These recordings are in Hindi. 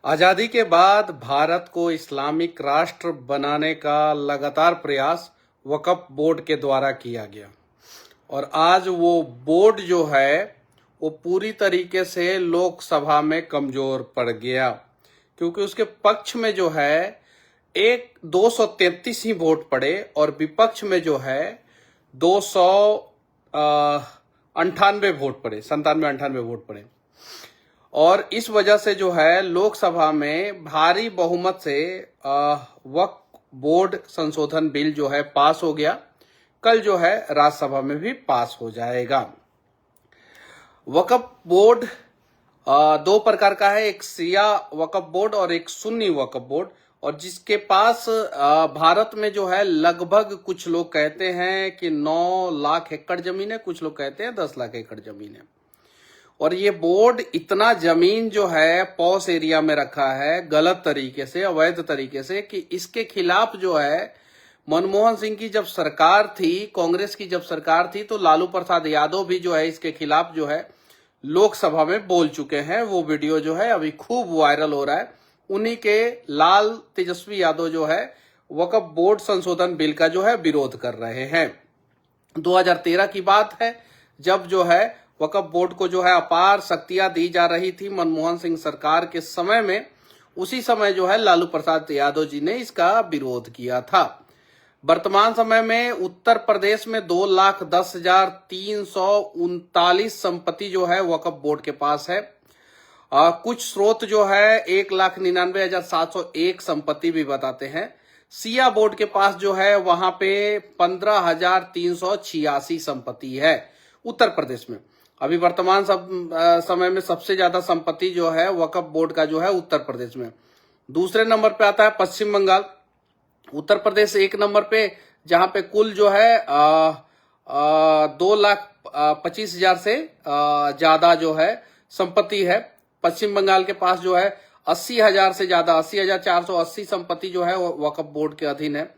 आजादी के बाद भारत को इस्लामिक राष्ट्र बनाने का लगातार प्रयास वक्फ बोर्ड के द्वारा किया गया और आज वो बोर्ड जो है वो पूरी तरीके से लोकसभा में कमजोर पड़ गया, क्योंकि उसके पक्ष में जो है एक 233 ही वोट पड़े और विपक्ष में जो है 298 वोट पड़े, 97-98 वोट पड़े। और इस वजह से जो है लोकसभा में भारी बहुमत से वक्फ बोर्ड संशोधन बिल जो है पास हो गया। कल जो है राज्यसभा में भी पास हो जाएगा। वक्फ बोर्ड दो प्रकार का है, एक शिया वक्फ बोर्ड और एक सुन्नी वक्फ बोर्ड, और जिसके पास भारत में जो है लगभग कुछ लोग कहते हैं कि 9 लाख एकड़ जमीन है, कुछ लोग कहते हैं 10 लाख एकड़ जमीन है। और ये बोर्ड इतना जमीन जो है पॉस एरिया में रखा है गलत तरीके से, अवैध तरीके से, कि इसके खिलाफ जो है मनमोहन सिंह की जब सरकार थी, कांग्रेस की जब सरकार थी, तो लालू प्रसाद यादव भी जो है इसके खिलाफ जो है लोकसभा में बोल चुके हैं। वो वीडियो जो है अभी खूब वायरल हो रहा है। उन्हीं के लाल तेजस्वी यादव जो है वक्फ बोर्ड संशोधन बिल का जो है विरोध कर रहे हैं। 2013 की बात है, जब जो है वक्फ बोर्ड को जो है अपार शक्तियां दी जा रही थी मनमोहन सिंह सरकार के समय में। उसी समय जो है लालू प्रसाद यादव जी ने इसका विरोध किया था। वर्तमान समय में उत्तर प्रदेश में 2,10,339 संपत्ति जो है वक्फ बोर्ड के पास है। कुछ स्रोत जो है 1,99,701 संपत्ति भी बताते हैं। शिया बोर्ड के पास जो है वहां पे 15,386 संपत्ति है उत्तर प्रदेश में। अभी वर्तमान समय में सबसे ज्यादा संपत्ति जो है वक्फ बोर्ड का जो है उत्तर प्रदेश में। दूसरे नंबर पे आता है पश्चिम बंगाल। उत्तर प्रदेश एक नंबर पे, जहां पे कुल जो है 2,25,000 से ज्यादा जो है संपत्ति है। पश्चिम बंगाल के पास जो है 80,000 से ज्यादा, 80,480 संपत्ति जो है वक्फ बोर्ड के अधीन है।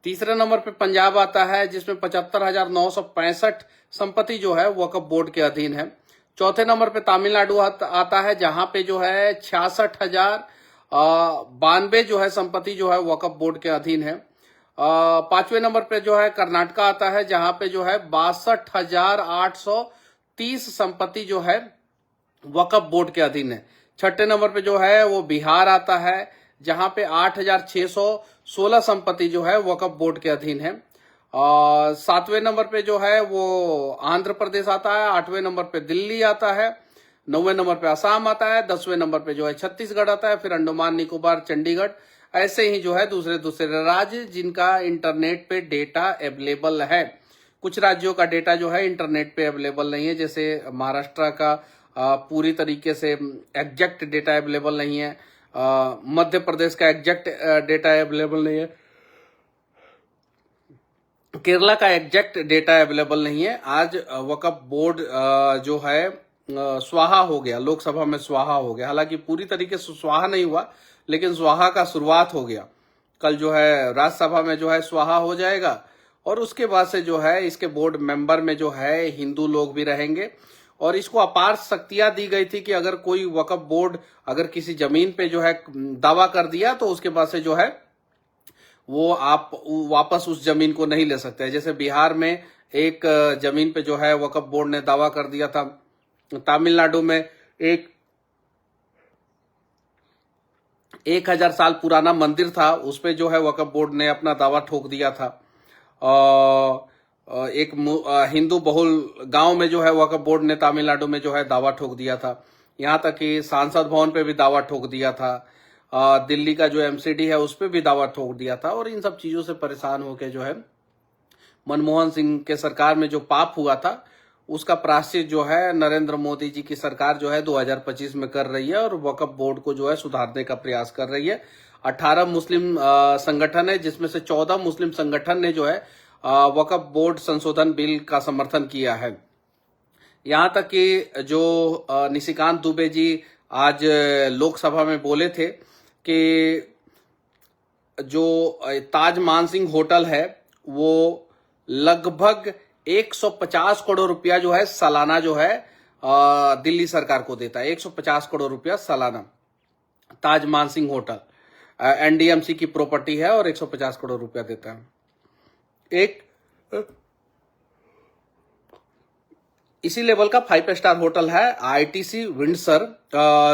तीसरे नंबर पे पंजाब आता है, जिसमें 75,965 संपत्ति जो है वक्फ बोर्ड के अधीन है। चौथे नंबर पे तमिलनाडु आता है, जहां पे जो है 66,092 जो है संपत्ति जो है वक्फ बोर्ड के अधीन है। पांचवें नंबर पे जो है कर्नाटक आता है, जहां पे जो है 62,830 संपत्ति जो है वक्फ बोर्ड के अधीन है। छठे नंबर पे जो है वो बिहार आता है, जहां पे 8,616 संपत्ति जो है वक्फ बोर्ड के अधीन है। सातवें नंबर पे जो है वो आंध्र प्रदेश आता है। आठवें नंबर पे दिल्ली आता है। 9वें नंबर पे असम आता है। 10वें नंबर पे जो है छत्तीसगढ़ आता है। फिर अंडमान निकोबार, चंडीगढ़, ऐसे ही जो है दूसरे दूसरे राज्य जिनका इंटरनेट पे डेटा अवेलेबल है। कुछ राज्यों का डेटा जो है इंटरनेट पे अवेलेबल नहीं है, जैसे महाराष्ट्र का पूरी तरीके से एग्जैक्ट डेटा अवेलेबल नहीं है। मध्य प्रदेश का एग्जैक्ट डेटा अवेलेबल नहीं है। केरला का एग्जैक्ट डेटा अवेलेबल नहीं है। आज वक्फ बोर्ड जो है स्वाहा हो गया, लोकसभा में स्वाहा हो गया। हालांकि पूरी तरीके से स्वाहा नहीं हुआ, लेकिन स्वाहा का शुरुआत हो गया। कल जो है राज्यसभा में जो है स्वाहा हो जाएगा और उसके बाद से जो है इसके बोर्ड मेंबर में जो है हिंदू लोग भी रहेंगे। और इसको अपार शक्तियां दी गई थी कि अगर कोई वक्फ बोर्ड अगर किसी जमीन पे जो है दावा कर दिया तो उसके बाद से जो है वो आप वापस उस जमीन को नहीं ले सकते। जैसे बिहार में एक जमीन पे जो है वक्फ बोर्ड ने दावा कर दिया था। तमिलनाडु में एक 1,000 साल पुराना मंदिर था, उस पे जो है वक्फ बोर्ड ने अपना दावा ठोक दिया था। एक हिंदू बहुल गांव में जो है वक्फ बोर्ड ने तमिलनाडु में जो है दावा ठोक दिया था। यहां तक कि सांसद भवन पे भी दावा ठोक दिया था। दिल्ली का जो एमसीडी है उस पे भी दावा ठोक दिया था। और इन सब चीजों से परेशान होकर जो है मनमोहन सिंह के सरकार में जो पाप हुआ था उसका प्रायश्चित जो है नरेंद्र मोदी जी की सरकार जो है 2025 में कर रही है और वक्फ बोर्ड को जो है सुधारने का प्रयास कर रही है। 18 मुस्लिम संगठन है, जिसमें से 14 मुस्लिम संगठन ने जो है वक्फ बोर्ड संशोधन बिल का समर्थन किया है। यहां तक कि जो निशिकांत दुबे जी आज लोकसभा में बोले थे कि जो ताज मानसिंह होटल है वो लगभग 150 करोड़ रुपया जो है सालाना जो है दिल्ली सरकार को देता है। 150 करोड़ रुपया सालाना। ताज मानसिंह होटल एनडीएमसी की प्रॉपर्टी है और 150 करोड़ रुपया देता है। एक इसी लेवल का 5 स्टार होटल है आईटीसी विंडसर,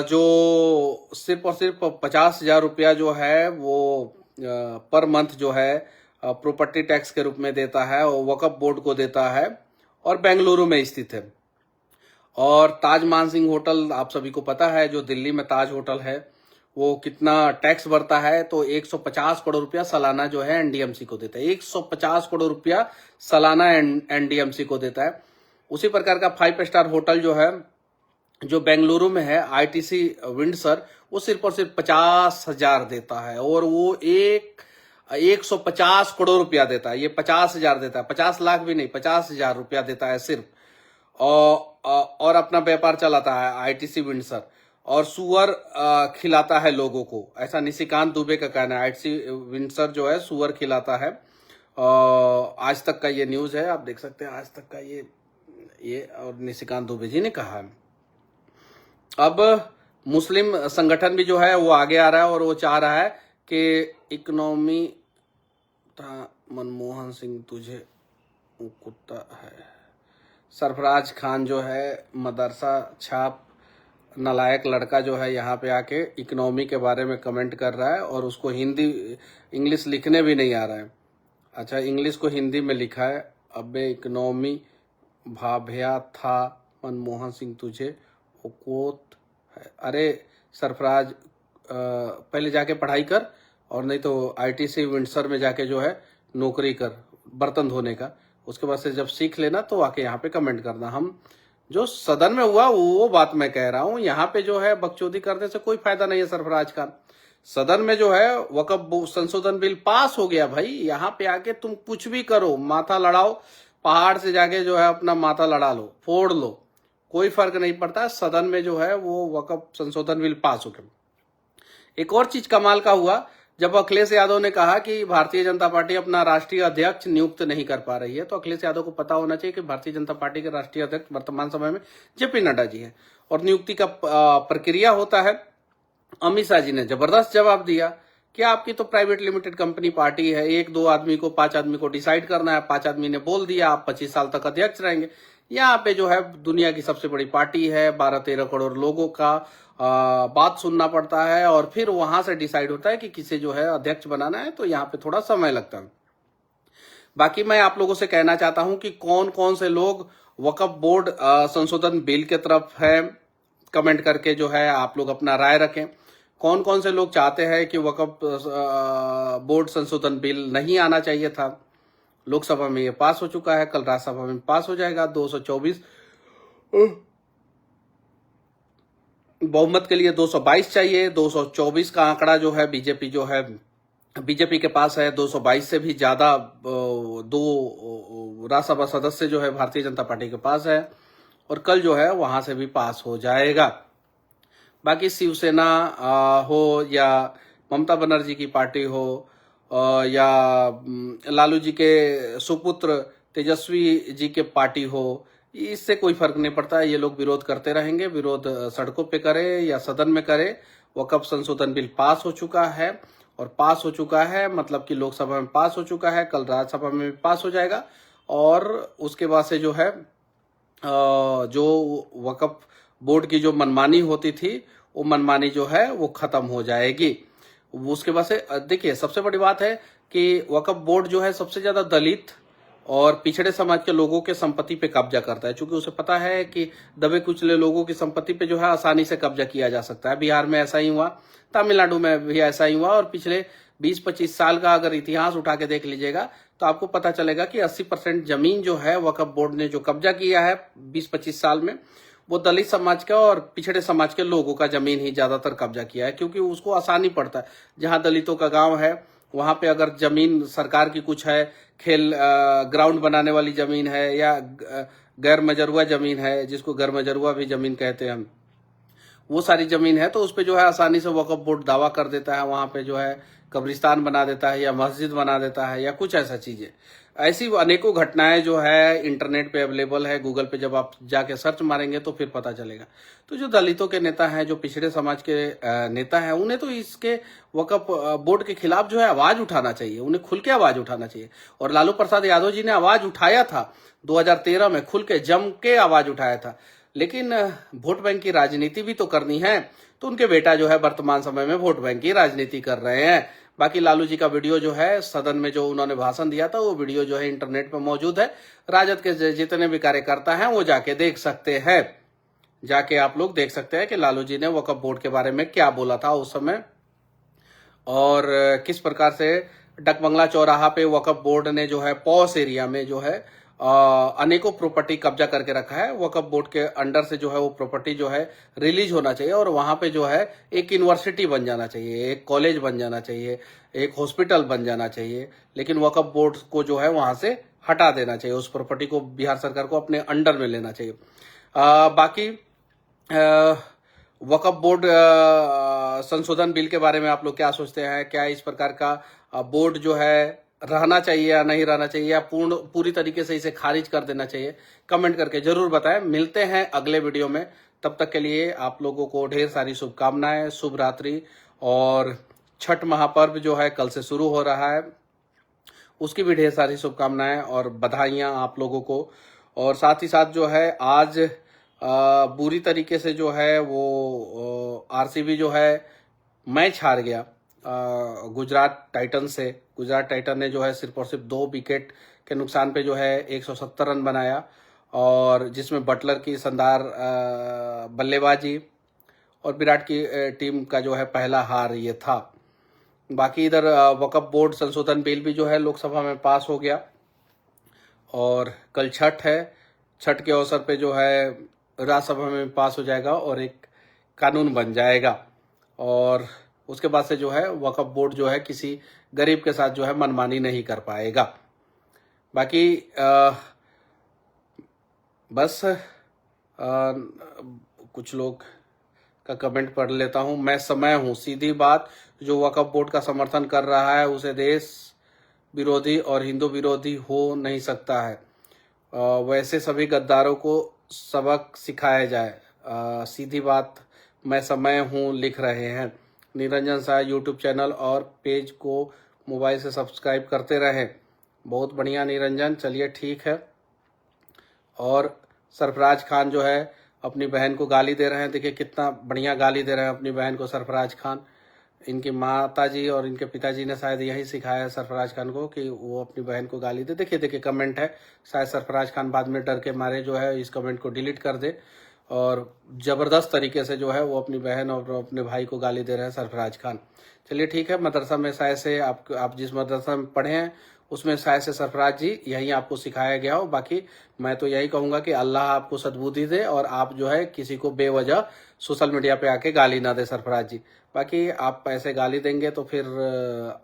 जो सिर्फ और सिर्फ 50,000 रुपया जो है वो पर मंथ जो है प्रॉपर्टी टैक्स के रूप में देता है और वक्फ बोर्ड को देता है और बेंगलुरु में स्थित है। और ताज मानसिंह होटल आप सभी को पता है, जो दिल्ली में ताज होटल है वो कितना टैक्स भरता है, तो 150 करोड़ रुपया सालाना जो है एनडीएमसी को देता है। 150 करोड़ रुपया सालाना एनडीएमसी को देता है। उसी प्रकार का 5 स्टार होटल जो है जो बेंगलुरु में है आईटीसी विंडसर, वो सिर्फ और सिर्फ 50,000 देता है और वो 150 करोड़ रुपया देता है। ये 50,000 देता है, 50 लाख भी नहीं, 50,000 रुपया देता है सिर्फ। और अपना व्यापार चलाता है आईटीसी विंडसर और सुअर खिलाता है लोगों को, ऐसा निशिकांत दुबे का कहना है। आईटीसी विंडसर जो है सुअर खिलाता है। आज तक का ये न्यूज है, आप देख सकते हैं आज तक का ये और निशिकांत दुबे जी ने कहा है। अब मुस्लिम संगठन भी जो है वो आगे आ रहा है और वो चाह रहा है कि इकोनॉमी था मनमोहन सिंह तुझे कुत्ता है। सरफराज खान जो है मदरसा छाप नालायक लड़का जो है यहाँ पे आके इकोनॉमी के बारे में कमेंट कर रहा है और उसको हिंदी इंग्लिश लिखने भी नहीं आ रहा है। अच्छा, इंग्लिश को हिंदी में लिखा है, अबे इकोनॉमी भाभया था मनमोहन सिंह तुझे ओकोत है। अरे सरफराज, पहले जाके पढ़ाई कर और नहीं तो आईटीसी विंडसर में जाके जो है नौकरी कर बर्तन धोने का। उसके बाद से जब सीख लेना तो आके यहाँ पे कमेंट करना। हम जो सदन में हुआ वो बात मैं कह रहा हूँ, यहाँ पे जो है बकचोदी करने से कोई फायदा नहीं है। सरफराज खान, सदन में जो है वक्फ संशोधन बिल पास हो गया भाई, यहाँ पे आके तुम कुछ भी करो, माथा लड़ाओ, पहाड़ से जाके जो है अपना माथा लड़ा लो, फोड़ लो, कोई फर्क नहीं पड़ता। सदन में जो है वो वक्फ संशोधन बिल पास हो गया। एक और चीज कमाल का हुआ, जब अखिलेश यादव ने कहा कि भारतीय जनता पार्टी अपना राष्ट्रीय अध्यक्ष नियुक्त नहीं कर पा रही है, तो अखिलेश यादव को पता होना चाहिए कि भारतीय जनता पार्टी के राष्ट्रीय अध्यक्ष वर्तमान समय में जेपी नड्डा जी है और नियुक्ति का प्रक्रिया होता है। अमित शाह जी ने जबरदस्त जवाब दिया कि आपकी तो प्राइवेट लिमिटेड कंपनी पार्टी है, 1-2 आदमी को 5 आदमी को डिसाइड करना है, 5 आदमी ने बोल दिया आप 25 साल तक अध्यक्ष रहेंगे। यहाँ पे जो है दुनिया की सबसे बड़ी पार्टी है, 12-13 करोड़ लोगों का बात सुनना पड़ता है और फिर वहां से डिसाइड होता है कि किसे जो है अध्यक्ष बनाना है, तो यहाँ पे थोड़ा समय लगता है। बाकी मैं आप लोगों से कहना चाहता हूं कि कौन कौन से लोग वक्फ बोर्ड संशोधन बिल के तरफ है, कमेंट करके जो है आप लोग अपना राय रखें। कौन कौन से लोग चाहते हैं कि वक्फ बोर्ड संशोधन बिल नहीं आना चाहिए था। लोकसभा में ये पास हो चुका है, कल राज्यसभा में पास हो जाएगा। 224 बहुमत के लिए 222 चाहिए। 224 का आंकड़ा जो है बीजेपी के पास है। 222 से भी ज्यादा 2 राज्यसभा सदस्य जो है भारतीय जनता पार्टी के पास है और कल जो है वहां से भी पास हो जाएगा। बाकी शिवसेना हो या ममता बनर्जी की पार्टी हो या लालू जी के सुपुत्र तेजस्वी जी के पार्टी हो, इससे कोई फर्क नहीं पड़ता है। ये लोग विरोध करते रहेंगे, विरोध सड़कों पे करे या सदन में करे। वक्फ संशोधन बिल पास हो चुका है और पास हो चुका है मतलब कि लोकसभा में पास हो चुका है, कल राज्यसभा में भी पास हो जाएगा और उसके बाद से जो है जो वक्फ बोर्ड की जो मनमानी होती थी वो मनमानी जो है वो खत्म हो जाएगी। उसके बाद से देखिए सबसे बड़ी बात है कि वक्फ बोर्ड जो है सबसे ज्यादा दलित और पिछड़े समाज के लोगों के संपत्ति पे कब्जा करता है, क्योंकि उसे पता है कि दबे कुचले लोगों की संपत्ति पे जो है आसानी से कब्जा किया जा सकता है। बिहार में ऐसा ही हुआ, तमिलनाडु में भी ऐसा ही हुआ और पिछले 20-25 साल का अगर इतिहास उठा के देख लीजिएगा तो आपको पता चलेगा कि 80% जमीन जो है वक्फ बोर्ड ने जो कब्जा किया है 20-25 साल में, वो दलित समाज का और पिछड़े समाज के लोगों का जमीन ही ज्यादातर कब्जा किया है, क्योंकि उसको आसानी पड़ता है। जहां दलितों का गांव है वहां पे अगर जमीन सरकार की कुछ है, खेल ग्राउंड बनाने वाली जमीन है या गैर मजरुआ जमीन है, जिसको गैर मजरुआ भी जमीन कहते हैं हम, वो सारी जमीन है तो उस पे जो है आसानी से वक्फ बोर्ड दावा कर देता है, वहां पे जो है कब्रिस्तान बना देता है या मस्जिद बना देता है या कुछ ऐसा चीजें। ऐसी अनेकों घटनाएं जो है इंटरनेट पे अवेलेबल है, गूगल पे जब आप जाके सर्च मारेंगे तो फिर पता चलेगा। तो जो दलितों के नेता हैं, जो पिछड़े समाज के नेता हैं, उन्हें तो इसके वक्फ बोर्ड के खिलाफ जो है आवाज उठाना चाहिए, उन्हें खुल के आवाज उठाना चाहिए। और लालू प्रसाद यादव जी ने आवाज उठाया था 2013 में, खुल के जम के आवाज उठाया था। लेकिन वोट बैंक की राजनीति भी तो करनी है, तो उनके बेटा जो है वर्तमान समय में वोट बैंक की राजनीति कर रहे हैं। बाकी लालू जी का वीडियो जो है सदन में जो उन्होंने भाषण दिया था, वो वीडियो जो है इंटरनेट पर मौजूद है। राजद के जितने भी कार्यकर्ता हैं वो जाके देख सकते हैं, जाके आप लोग देख सकते हैं कि लालू जी ने वक्फ बोर्ड के बारे में क्या बोला था उस समय, और किस प्रकार से डकबंगला चौराहा पे वक्फ बोर्ड ने जो है पॉस एरिया में जो है अनेकों प्रॉपर्टी कब्जा करके रखा है। वक्फ बोर्ड के अंडर से जो है वो प्रॉपर्टी जो है रिलीज होना चाहिए, और वहां पे जो है एक यूनिवर्सिटी बन जाना चाहिए, एक कॉलेज बन जाना चाहिए, एक हॉस्पिटल बन जाना चाहिए। लेकिन वक्फ बोर्ड को जो है वहां से हटा देना चाहिए, उस प्रॉपर्टी को बिहार सरकार को अपने अंडर में लेना चाहिए। बाकी वक्फ बोर्ड संशोधन बिल के बारे में आप लोग क्या सोचते हैं? क्या इस प्रकार का बोर्ड जो है रहना चाहिए या नहीं रहना चाहिए, या पूरी तरीके से इसे खारिज कर देना चाहिए? कमेंट करके जरूर बताएं। मिलते हैं अगले वीडियो में, तब तक के लिए आप लोगों को ढेर सारी शुभकामनाएं, शुभ रात्रि। और छठ महापर्व जो है कल से शुरू हो रहा है, उसकी भी ढेर सारी शुभकामनाएं और बधाइयां आप लोगों को। और साथ ही साथ जो है आज बुरी तरीके से जो है वो आरसीबी जो है मैच हार गया गुजरात टाइटन से। गुजरात टाइटन ने जो है सिर्फ और सिर्फ 2 विकेट के नुकसान पे जो है 170 रन बनाया, और जिसमें बटलर की शानदार बल्लेबाजी और विराट की टीम का जो है पहला हार ये था। बाकी इधर वक्फ बोर्ड संशोधन बिल भी जो है लोकसभा में पास हो गया, और कल छठ है, छठ के अवसर पे जो है राज्यसभा में पास हो जाएगा और एक कानून बन जाएगा। और उसके बाद से जो है वक्फ बोर्ड जो है किसी गरीब के साथ जो है मनमानी नहीं कर पाएगा। बाकी बस कुछ लोग का कमेंट पढ़ लेता हूं। मैं समय हूं, सीधी बात, जो वक्फ बोर्ड का समर्थन कर रहा है उसे देश विरोधी और हिंदू विरोधी हो नहीं सकता है। वैसे सभी गद्दारों को सबक सिखाया जाए। सीधी बात, मैं समय हूं लिख रहे हैं। निरंजन शाह यूट्यूब चैनल और पेज को मोबाइल से सब्सक्राइब करते रहें। बहुत बढ़िया निरंजन, चलिए ठीक है। और सरफराज खान जो है अपनी बहन को गाली दे रहे हैं, देखिए कितना बढ़िया गाली दे रहे हैं अपनी बहन को सरफराज खान। इनकी माताजी और इनके पिताजी ने शायद यही सिखाया है सरफराज खान को कि वो अपनी बहन को गाली दे। देखिए कमेंट है, शायद सरफराज खान बाद में डर के मारे जो है इस कमेंट को डिलीट कर दे, और जबरदस्त तरीके से जो है वो अपनी बहन और अपने भाई को गाली दे रहे हैं सरफराज खान। चलिए ठीक है, मदरसा में शायद से आप जिस मदरसा में पढ़े हैं उसमें शायद से सरफराज जी यही आपको सिखाया गया हो। बाकी मैं तो यही कहूंगा कि अल्लाह आपको सद्बुद्धि दे, और आप जो है किसी को बेवजह सोशल मीडिया पे आके गाली ना दे सरफराज जी। बाकी आप ऐसे गाली देंगे तो फिर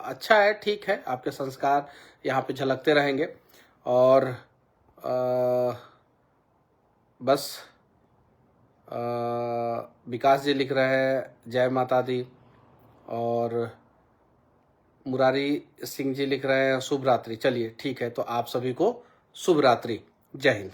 अच्छा है, ठीक है, आपके संस्कार यहाँ पे झलकते रहेंगे। और बस विकास जी लिख रहे हैं जय माता दी, और मुरारी सिंह जी लिख रहे हैं शुभ रात्रि। चलिए ठीक है, तो आप सभी को शुभ रात्रि, जय हिंद।